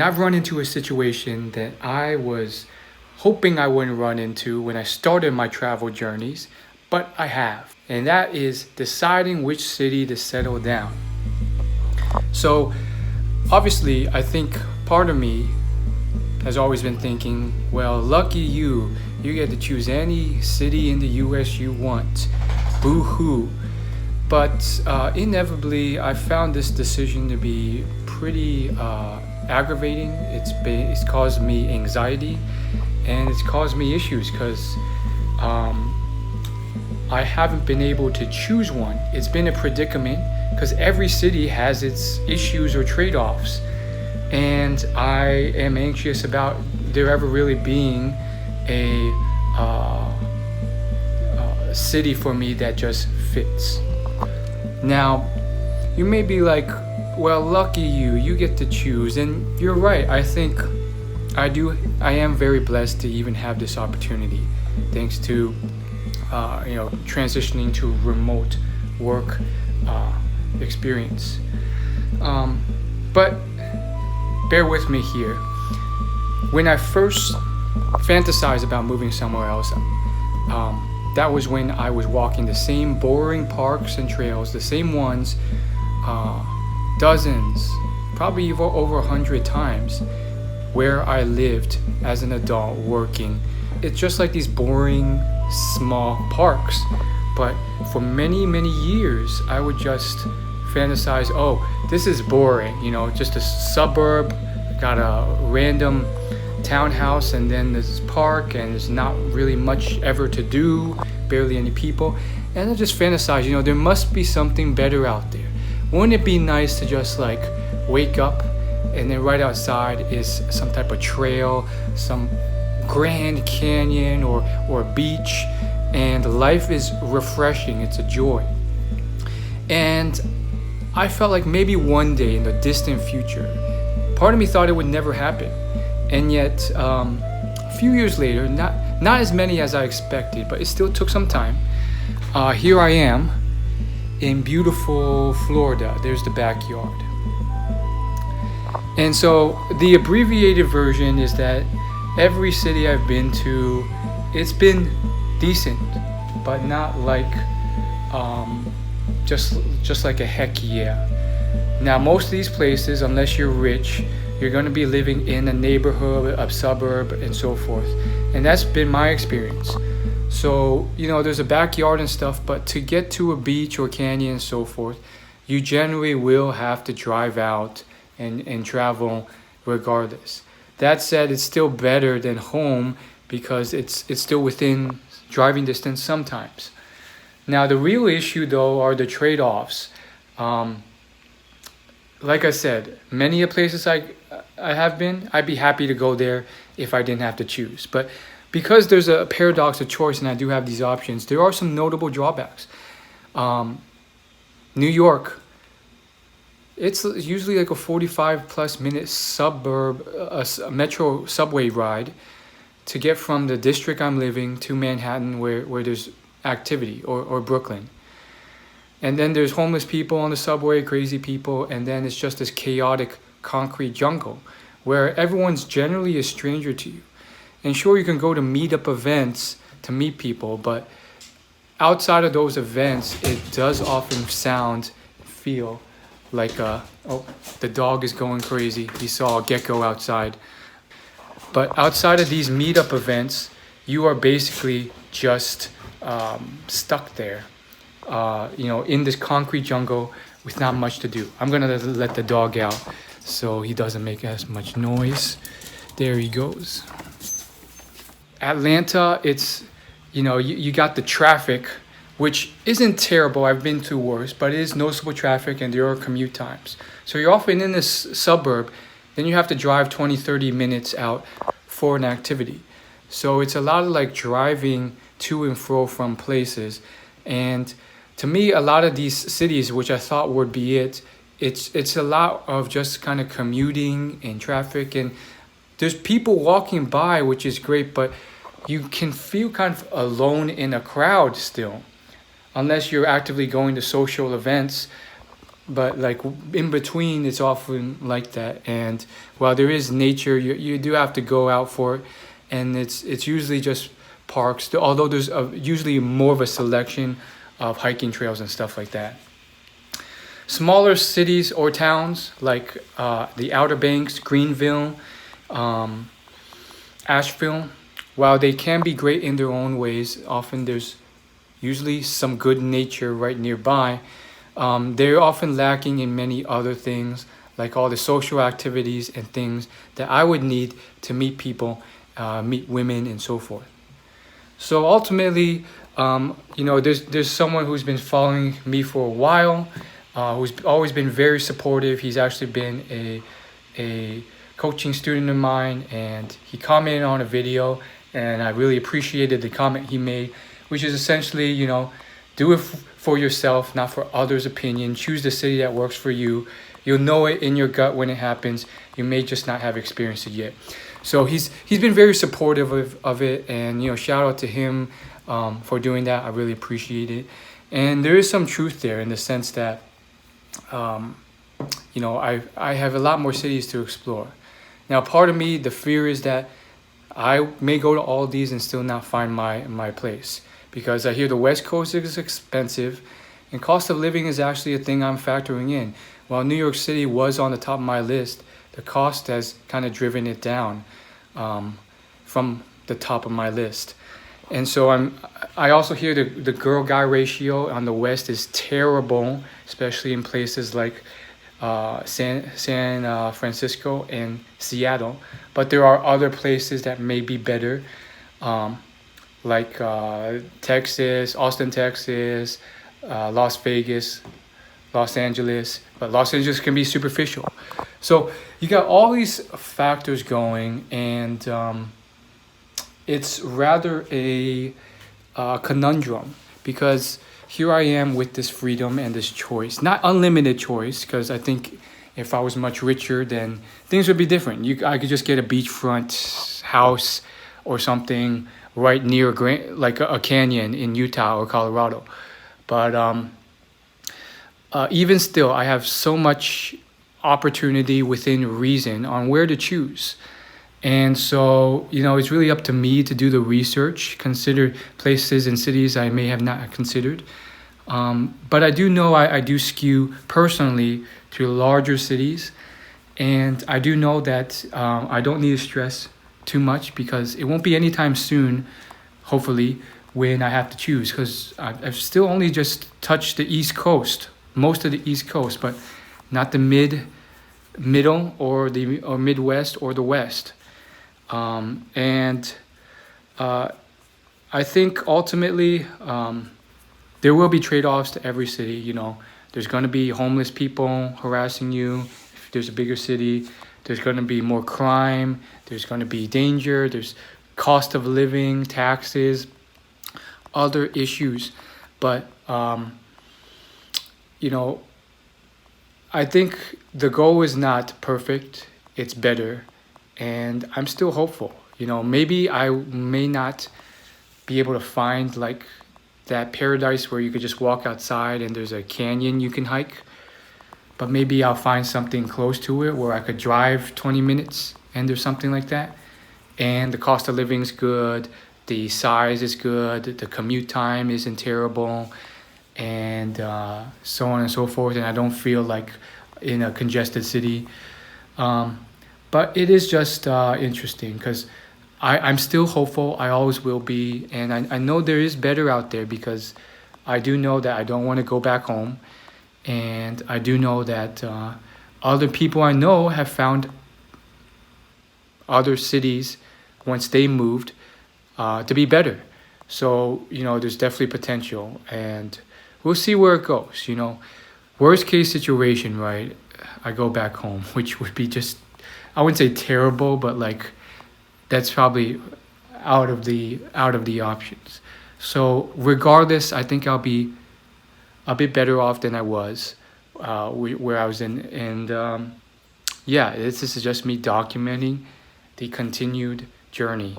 I've run into a situation that I was hoping I wouldn't run into when I started my travel journeys, but I have. And that is deciding which city to settle down. So, obviously, I think part of me has always been thinking, well, lucky you, you get to choose any city in the US you want. Boo hoo. But inevitably, I found this decision to be pretty aggravating. It's caused me anxiety, and it's caused me issues because I haven't been able to choose one. It's been a predicament because every city has its issues or trade-offs, and I am anxious about there ever really being a city for me that just fits. Now, you may be like, well, lucky you, you get to choose. And you're right. I think I am very blessed to even have this opportunity thanks to, transitioning to remote work experience. But bear with me here. When I first fantasized about moving somewhere else, that was when I was walking the same boring parks and trails, the same ones, dozens, probably over 100 times, where I lived as an adult working. It's just like these boring, small parks. But for many, many years, I would just fantasize, oh, this is boring, just a suburb, got a random townhouse and then this park, and there's not really much ever to do, barely any people. And I just fantasize, there must be something better out there. Wouldn't it be nice to just like wake up and then right outside is some type of trail, some grand canyon or a beach, and life is refreshing, it's a joy. And I felt like maybe one day in the distant future, part of me thought it would never happen. And yet, a few years later, not as many as I expected, but it still took some time. Here I am in beautiful Florida. There's the backyard. And so the abbreviated version is that every city I've been to, it's been decent, but not like just like a heck yeah. Now, most of these places, unless you're rich, you're going to be living in a neighborhood, a suburb, and so forth. And that's been my experience. So, there's a backyard and stuff, but to get to a beach or canyon and so forth, you generally will have to drive out and travel regardless. That said, it's still better than home because it's still within driving distance sometimes. Now, the real issue, though, are the trade-offs. Like I said, many of places I have been, I'd be happy to go there if I didn't have to choose. But because there's a paradox of choice and I do have these options, there are some notable drawbacks. New York, it's usually like a 45 plus minute suburb, a metro subway ride to get from the district I'm living to Manhattan where there's activity, or Brooklyn. And then there's homeless people on the subway, crazy people, and then it's just this chaotic concrete jungle where everyone's generally a stranger to you. And sure, you can go to meetup events to meet people, but outside of those events, it does often feel like the dog is going crazy. He saw a gecko outside. But outside of these meetup events, you are basically just stuck there. In this concrete jungle with not much to do. I'm gonna let the dog out so he doesn't make as much noise. There he goes. Atlanta, it's, you got the traffic, which isn't terrible. I've been to worse, but it is noticeable traffic and there are commute times. So you're often in this suburb, then you have to drive 20, 30 minutes out for an activity. So it's a lot of like driving to and fro from places. And to me, a lot of these cities, which I thought would be it's a lot of just kind of commuting and traffic, and there's people walking by, which is great, but you can feel kind of alone in a crowd still, unless you're actively going to social events. but like in between, it's often like that. And while there is nature, you do have to go out for it, and it's usually just parks. Although there's usually more of a selection of hiking trails and stuff like that. Smaller cities or towns like the Outer Banks, Greenville, Asheville, while they can be great in their own ways, often there's usually some good nature right nearby. They're often lacking in many other things, like all the social activities and things that I would need to meet people, meet women, and so forth. So ultimately, there's someone who's been following me for a while, who's always been very supportive. He's actually been a coaching student of mine, and he commented on a video, and I really appreciated the comment he made, which is essentially, do it for yourself, not for others' opinion. Choose the city that works for you. You'll know it in your gut when it happens. You may just not have experienced it yet. So he's been very supportive of it, and shout out to him for doing that. I really appreciate it. And there is some truth there in the sense that I have a lot more cities to explore. Now, part of me, the fear is that I may go to all these and still not find my place, because I hear the West Coast is expensive and cost of living is actually a thing I'm factoring in. While New York City was on the top of my list, the cost has kind of driven it down from the top of my list. And so I also hear the girl-guy ratio on the West is terrible, especially in places like San Francisco and Seattle. But there are other places that may be better, like Texas, Austin, Texas, Las Vegas, Los Angeles. But Los Angeles can be superficial. So you got all these factors going, and it's rather a conundrum, because here I am with this freedom and this choice, not unlimited choice, because I think if I was much richer, then things would be different. I could just get a beachfront house or something right near like a canyon in Utah or Colorado. But even still, I have so much opportunity within reason on where to choose. And so, it's really up to me to do the research, consider places and cities I may have not considered. But I do know I do skew personally to larger cities. And I do know that I don't need to stress too much, because it won't be anytime soon, hopefully, when I have to choose. Because I've still only just touched the East Coast, most of the East Coast, but not the middle or Midwest or the West. I think ultimately there will be trade-offs to every city. There's going to be homeless people harassing you. If there's a bigger city, there's going to be more crime. There's going to be danger. There's cost of living, taxes, other issues. But, I think the goal is not perfect. It's better. And I'm still hopeful. Maybe I may not be able to find like that paradise where you could just walk outside and there's a canyon you can hike. But maybe I'll find something close to it where I could drive 20 minutes and there's something like that. And the cost of living is good. The size is good. The commute time isn't terrible. And so on and so forth. And I don't feel like in a congested city. But it is just interesting, because I'm still hopeful. I always will be. And I know there is better out there, because I do know that I don't want to go back home. And I do know that other people I know have found other cities once they moved to be better. So, there's definitely potential. And we'll see where it goes. Worst case situation, right? I go back home, which would be just, I wouldn't say terrible, but like that's probably out of the options. So regardless, I think I'll be a bit better off than I was where I was in. And this is just me documenting the continued journey.